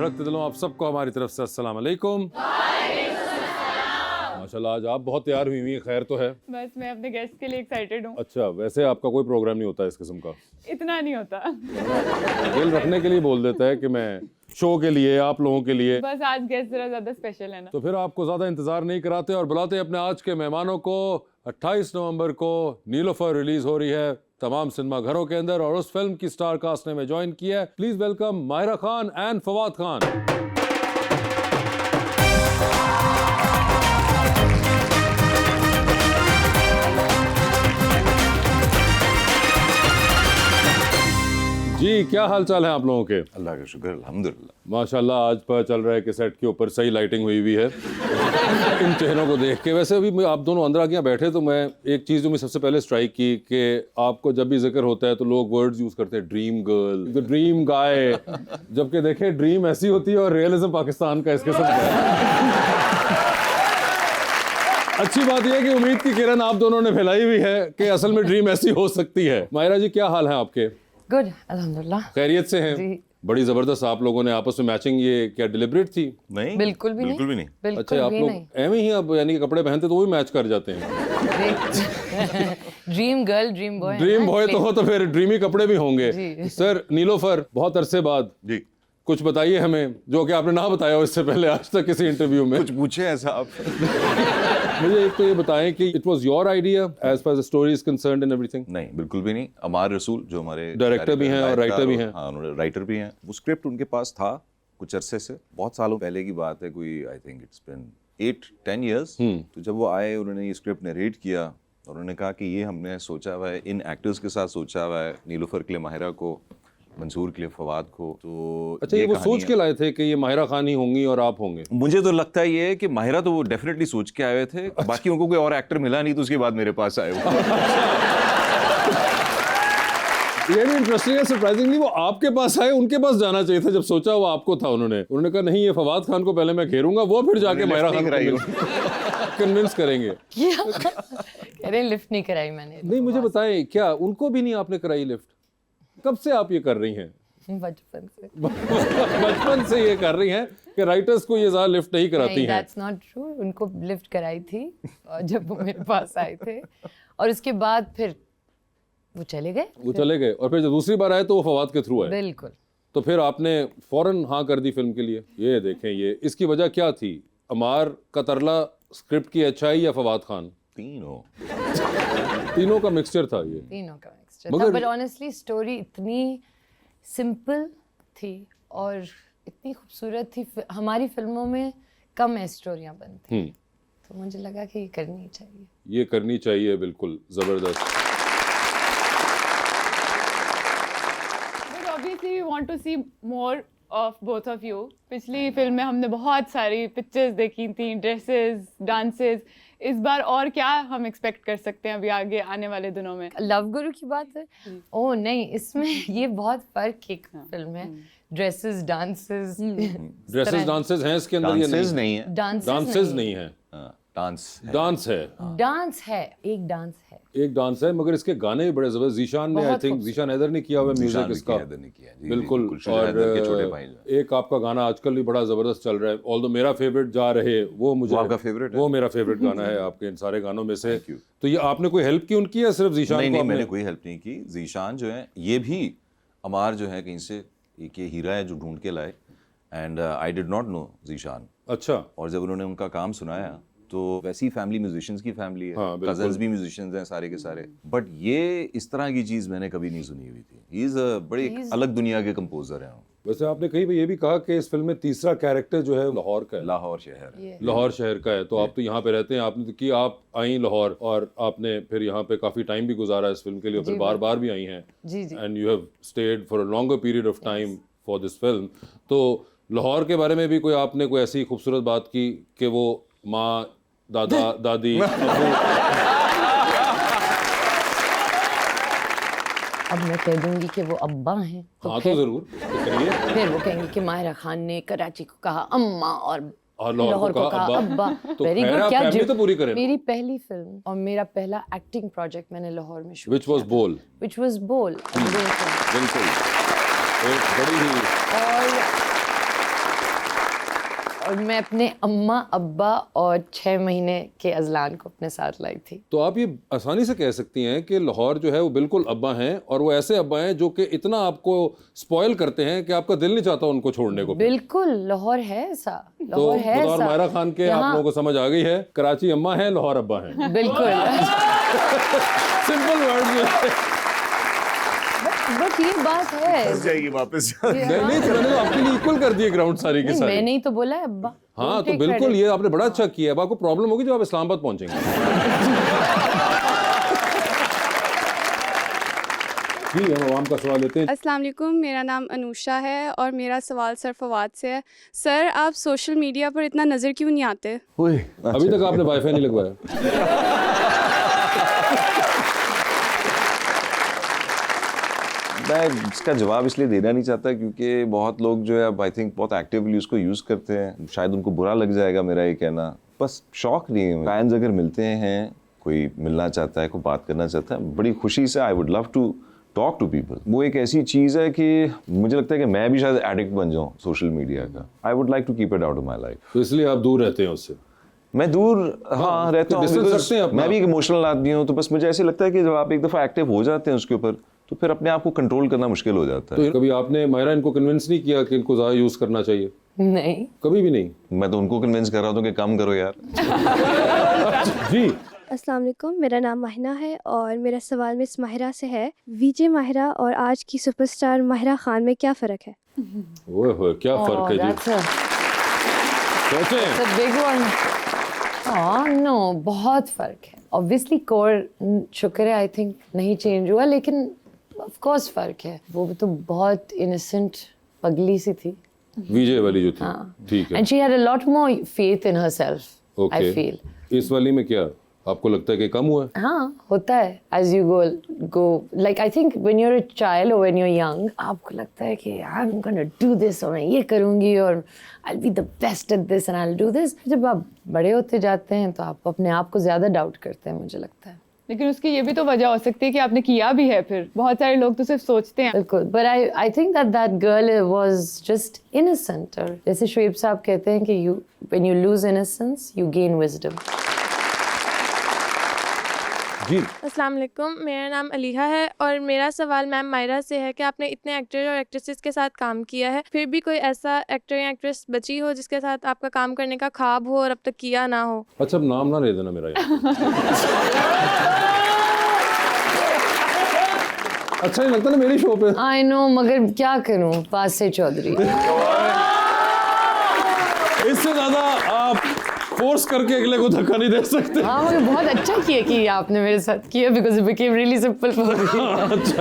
धड़कते दिलों आप सबको हमारी तरफ से अस्सलाम वालेकुम। माशाल्लाह आज आप बहुत तैयार हुई हैं, खैर तो है? बस मैं अपने गेस्ट के लिए एक्साइटेड हूँ। अच्छा, वैसे आपका कोई प्रोग्राम नहीं होता इस किस्म का? इतना नहीं होता। दिल रखने के लिए बोल देता है कि मैं शो के लिए, आप लोगों के लिए। बस आज गेस्ट जरा ज्यादा स्पेशल है ना। तो फिर आपको ज्यादा इंतजार नहीं कराते और बुलाते अपने आज के मेहमानों को। 28 नवंबर को नीलोफर रिलीज हो रही है तमाम सिनेमा घरों के अंदर और उस फिल्म की स्टार कास्ट ने में ज्वाइन किया है। Please welcome Mahira Khan and Fawad Khan. जी, क्या हाल चाल है आप लोगों के? अल्लाह का शुक्र, अल्हम्दुलिल्लाह। माशाल्लाह आज पता चल रहा है कि सेट के ऊपर सही लाइटिंग हुई हुई है इन चेहरों को देख के। वैसे अभी आप दोनों अंदर आके यहाँ बैठे तो मैं एक चीज़ जो मैं सबसे पहले स्ट्राइक की कि आपको जब भी जिक्र होता है तो लोग वर्ड्स यूज़ करते हैं, ड्रीम गर्ल, ड्रीम गाय, जबकि देखें ड्रीम ऐसी होती है और रियलिज्म पाकिस्तान का इसके सब अच्छी बात यह है कि उम्मीद की किरण आप दोनों ने फैलाई हुई है कि असल में ड्रीम ऐसी हो सकती है। माहिरा जी, क्या हाल है आपके? गुड, अल्हम्दुलिल्लाह। खैरियत से हैं? बड़ी जबरदस्त। आप लोगों ने आपस में मैचिंग, ये क्या डिलिब्रेट थी? नहीं, बिल्कुल भी बिल्कुल नहीं। भी नहीं। अच्छा, आप लोग एवं ही अब यानी कि कपड़े पहनते तो वो भी मैच कर जाते हैं। Dream girl, dream boy. Dream boy तो हो तो फिर ड्रीमी कपड़े भी होंगे। सर नीलोफर, बहुत अरसे बाद जी, कुछ बताइए हमें जो कि आपने ना बताया हो इससे पहले आज तक किसी इंटरव्यू में। कुछ पूछे ऐसा आप? मुझे एक तो ये बताएं कि it was your idea as far as the story is concerned and everything? नहीं, बिल्कुल भी नहीं। अमार रसूल जो हमारे डायरेक्टर भी हैं और राइटर भी हैं। हाँ, उन्होंने राइटर भी हैं। वो स्क्रिप्ट उनके पास था कुछ अरसे से, बहुत सालों पहले की बात है, कोई I think it's been 8-10 years. तो जब वो आए, उन्होंने ये स्क्रिप्ट नरेट किया और उन्होंने कहा कि ये हमने सोचा हुआ है, इन एक्टर्स के साथ सोचा हुआ है, नीलोफर के लिए माहिरा को, मंसूर के लिए फवाद को। तो अच्छा, ये वो सोच के लाए थे कि ये माहिरा खान ही होंगी और आप होंगे? मुझे तो लगता है ये कि माहिरा तो वो डेफिनेटली सोच के आए हुए थे। बाकी उनको कोई और एक्टर मिला नहीं तो उसके बाद मेरे पास आए वो। ये भी इंटरेस्टिंग है। सरप्राइजिंगली वो आपके पास आए, उनके पास जाना चाहिए था जब सोचा वो आपको था। उन्होंने कहा नहीं, ये फवाद खान को पहले मैं घेरूंगा, वो फिर जाके माहिरा खान को कन्विंस करेंगे। कह रहे लिफ्ट नहीं कराई मैंने। नहीं, मुझे बताएं, क्या उनको भी नहीं आपने कराई लिफ्ट? कब से आप ये कर रही हैं? बचपन से। बचपन से ये कर रही हैं कि राइटर्स को ये ज्यादा लिफ्ट नहीं कराती हैं। That's not true। उनको लिफ्ट कराई थी जब वो मेरे पास आए थे और उसके बाद फिर वो चले गए। और फिर जब दूसरी बार आए तो वो फवाद के थ्रू आए। बिल्कुल। तो फिर आपने फौरन हाँ कर दी फिल्म के लिए। ये देखें, ये इसकी वजह क्या थी? अमार का तरला, स्क्रिप्ट की अच्छाई या फवाद खान? तीनों का मिक्सचर था ये। तीनों का मिक्सचर था, बट ऑनेस्टली स्टोरी इतनी सिंपल थी और इतनी खूबसूरत थी। हमारी फिल्मों में कम ऐसी स्टोरियां बनती, तो मुझे लगा कि ये करनी चाहिए। बिल्कुल जबरदस्त। Obviously we want to see more of both of you. पिछली फिल्म में हमने बहुत सारी पिक्चर्स देखी थी, ड्रेसेस, डांसेस। इस बार और क्या हम एक्सपेक्ट कर सकते हैं अभी आगे आने वाले दिनों में? लव गुरु की बात है? ओह नहीं, इसमें ये बहुत फर्क एक फिल्म है। ड्रेसेस, डांसेस डांसेस हैं इसके अंदर? डांसेस नहीं है। डांसेस नहीं है। डांस है। एक डांस है, मगर इसके गाने भी बड़े जबरदस्त। जीशान ने, आई थिंक जीशान हैदर ने किया हुआ म्यूजिक इसका। बिल्कुल। और एक आपका गाना आजकल भी बड़ा जबरदस्त चल रहा है, ऑल्दो मेरा फेवरेट जा रहे, वो मुझे आपका फेवरेट है? वो मेरा फेवरेट गाना है आपके इन सारे गानों में से। तो ये आपने कोई हेल्प की उनकी या सिर्फ जीशान? नहीं, मैंने कोई हेल्प नहीं की। जीशान जो है, ये भी अमार जो है कहीं से एक ये हीरा है जो ढूंढ के लाए, and I did not know Zeeshan. अच्छा। और जब उन्होंने उनका काम सुनाया तो वैसी फैमिली म्यूजिशियंस की फैमिली है। हाँ, कजन्स भी म्यूजिशियंस हैं सारे के सारे, बट ये इस तरह की चीज मैंने कभी नहीं सुनी हुई थी। ही इज अ बड़ी अलग दुनिया के कंपोजर हैं। वैसे आपने कहीं पे ये भी कहा कि इस फिल्म में तीसरा कैरेक्टर जो है लाहौर का है। लाहौर शहर, लाहौर शहर का है। तो आप तो यहाँ पे रहते हैं, आपने तो कि आप आई लाहौर और आपने फिर यहाँ पे काफी टाइम भी गुजारा इस फिल्म के लिए, फिर बार बार भी आई हैं, and you have stayed for a longer period of time for this film. तो लाहौर के बारे में भी कोई आपने कोई ऐसी खूबसूरत बात की कि वो माँ, दादा, दादी, अब मैं कह दूंगी कि वो अब्बा हैं तो हाँ तो जरूर तो करिए। फिर वो कहेंगे कि माहिरा खान ने कराची को कहा अम्मा और लाहौर को कहा अब्बा। तो वेरी गुड। क्या तो पूरी करें। मेरी पहली फिल्म और मेरा पहला एक्टिंग प्रोजेक्ट मैंने लाहौर में शूट किया, which was Bowl। बिल्कुल एक बड़ी ही और और मैं अपने अम्मा अब्बा और 6 महीने के अजलान को अपने साथ लाई थी। तो आप ये आसानी से कह सकती हैं कि लाहौर जो है वो बिल्कुल अब्बा हैं, और वो ऐसे अब्बा हैं जो कि इतना आपको स्पॉइल करते हैं कि आपका दिल नहीं चाहता उनको छोड़ने को। बिल्कुल, लाहौर है ऐसा, तो लाहौर है बतौर ऐसा। मायरा खान के आप लोगों को समझ आ गई है, कराची अम्मा है, लाहौर अब्बा है। बिल्कुल। सिंपल वर्ड में। बट ये बात है। जाएगी वापस। नहीं मैंने तो आपके लिए इक्वल कर दिए ग्राउंड सारी के सारी। मैंने ही तो बोला है अब्बा। हाँ तो बिल्कुल, ये आपने बड़ा अच्छा किया। अब आपको प्रॉब्लम होगी जब आप इस्लामाबाद पहुंचेंगे। जी हम आवाम का सवाल लेते हैं। अस्सलाम वालेकुम, मेरा नाम अनुषा है और मेरा सवाल सर फवाद से है। सर, आप सोशल मीडिया पर इतना नज़र क्यों नहीं आते? अभी तक आपने वाईफाई नहीं लगवाया? मैं इसका जवाब इसलिए देना नहीं चाहता क्योंकि बहुत लोग जो है अब आई थिंक बहुत एक्टिवली उसको यूज़ करते हैं। शायद उनको बुरा लग जाएगा मेरा ये कहना, बस शौक नहीं है। फैंस अगर मिलते हैं, कोई मिलना चाहता है, कोई बात करना चाहता है, बड़ी खुशी से I would love to talk to people. वो एक ऐसी चीज़ है कि मुझे लगता है कि मैं भी शायद एडिक्ट बन जाऊँ सोशल मीडिया का। I would like to keep it out of my life. तो इसलिए आप दूर रहते हैं उससे? मैं दूर हाँ रहता हूँ, distance रखते हैं अपना। मैं भी एक इमोशनल आदमी हूँ, तो बस मुझे ऐसे लगता है कि जब आप एक दफ़ा एक्टिव हो जाते हैं उसके ऊपर, तो फिर अपने आप को कंट्रोल करना मुश्किल हो जाता है। तो कभी आपने मायरा इनको कन्विंस नहीं किया कि इनको ज़्यादा यूज़ करना चाहिए? नहीं, कभी भी नहीं? मैं तो उनको कन्विंस कर रहा हूँ कि कम करो यार। जी अस्सलाम वालेकुम, मेरा नाम माहिना है और मेरा सवाल मिस माहिरा से है। वीजे माहिरा और आज की सुपरस्टार माहिरा खान में क्या फ़र्क है? ओए होए क्या फर्क है जी, सोचें। It's a big one. No बहुत फ़र्क है। ऑब्वियसली कोर शुक्र है आई थिंक नहीं चेंज हुआ, लेकिन ऑफ कोर्स फ़र्क है। वो तो बहुत इनोसेंट पगली सी थी। विजय वाली जो थी, हाँ। ठीक है। And she had a lot more faith in herself, I feel. इस वाली में क्या आपको लगता है कि कम हुआ है? हाँ होता है, as you go like I think when you are a child और व्हेन यू आर यंग, आपको लगता है कि I am gonna do this और मैं ये करूँगी और I will be the best at this and I will do this. जब आप बड़े होते जाते हैं तो आप अपने आप को ज़्यादा डाउट करते हैं, मुझे लगता है। लेकिन उसकी ये भी तो वजह हो सकती है कि आपने किया भी है। फिर बहुत सारे लोग तो सिर्फ सोचते हैं। बिल्कुल, but I think that girl was just innocent. और जैसे शुएब साहब कहते हैं कि when you lose innocence you gain wisdom. जी अस्सलाम वालेकुम, मेरा नाम अलीहा है और मेरा सवाल मैम मायरा से है कि आपने इतने एक्टर और एक्ट्रेसेस के साथ काम किया है, फिर भी कोई ऐसा एक्टर या एक्ट्रेस बची हो जिसके साथ आपका काम करने का ख्वाब हो और अब तक किया ना हो? अच्छा अब नाम ना ले देना मेरा यहाँ। अच्छा नहीं लगता ना मेरी शो पे। आई नो, मगर क्या करूं, पास से चौधरी। इससे ज्यादा आप फोर्स करके अगले को धक्का नहीं दे सकते। हाँ, मगर बहुत अच्छा किया कि आपने मेरे साथ किया, because it became really simple for me.